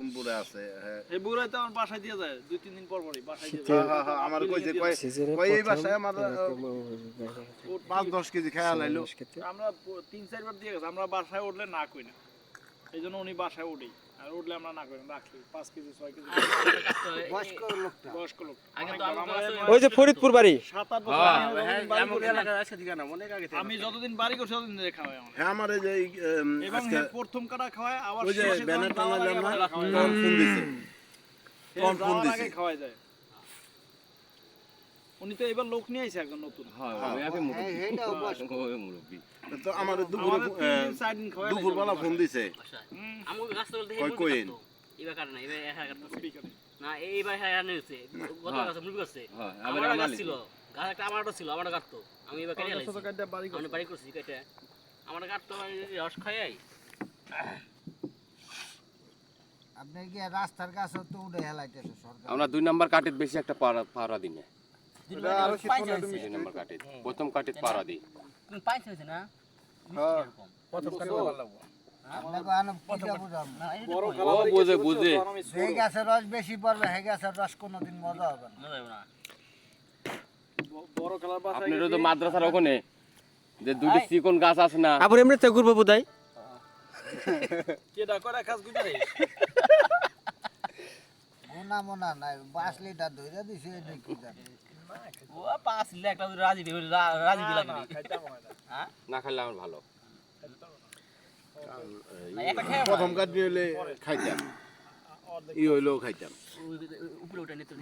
কোন বুড়া আছে হ্যাঁ এই বুড়াই তো আমার বাসায় দিয়ে যায় 2-3 দিন পর পরই বাসায় দিয়ে হ্যাঁ যায়। হ্যাঁ আমার কইছে কই এই বাসায় আমার 5-10 কেজি খায়া লাইলো আমরা 3-4 বার দিয়ে গেছে আমরা বাসায় উঠলে না কই না এইজন্য উনি বাসায় উঠেই আর উঠলে আমরা না কই না রাখি 5 কেজি 6 কেজি বয়স্ক লোক আগে তো আমার ওই যে ফরিদপুর বাড়ি 7-8 বছর আমি যতদিন বাড়ি করছি ততদিন ধরে খাওয়াই আমার হ্যাঁ আমার এই যে এবং প্রথম কাটা খাওয়ায় আবার ওই যে শেষে ব্যানার যখন টানা যাওয়ার যান আগে না খাওয়াই তখন ফোন দিছে তখন ফোন দিছে। আগে খাওয়াই যায় উনি তো এবার লোক নিয়ে আইছে একজন নতুন তো আমার দুপুরে আমাদের 3-4 দিন খাওয়াই দুপুরবেলা ফোন দিছে আমাকে রাস্তা বলতে কই কইন এবার কারণে এবার একা কাটতেছে স্পিকারে না এইবার হ্যাঁ নিয়েছে গত গাছে মুরগি করছে আমার গাছ ছিল গাছ একটা আমারটা ছিল আমারটা কাটতো আমি এবার কেটে ছোট লাইছি কাটা বাড়ি আমি বাড়ি করছি কেটে আমার কাটতো রস খাই আপনি কি রাস্তার কাছে তো উঠে হেলাইতেছে সরকার আমরা 2 নাম্বার কাটিত বেশি একটা পাড়া দিই না আরো শীত পড়লে 2 নাম্বার কাটিত প্রথম কাটিত পাড়া দিই তুমি পাইছ হইছে না প্রথম কাটা ভালো লাগবে আপনাকে আনো কিটা বুঝাম না বড় ও বুঝে যে গাছের রস বেশি পড়বে হে গাছের রস কোনোদিন মজা হবে না মজা হবে না বড় কালার বাসায় আপনারও তো মাদ্রাসার ওখানে যে দুটি চিকন গাছ আছে না আবার এমনিতে ঘুরবো বোধহয় কেডা করে খাস গুজারে গুনা মোনা নাই 5 লিটার ধইরা দিছে এটা কি জানি ও 5 লাখ টাকা রাজি রাজি দিলা খাইতাম না হ্যাঁ না খেলে আমার ভালো প্রথম কাজ হইলে খাইতাম ই হইলেও খাইতাম উপরে উঠে নিতে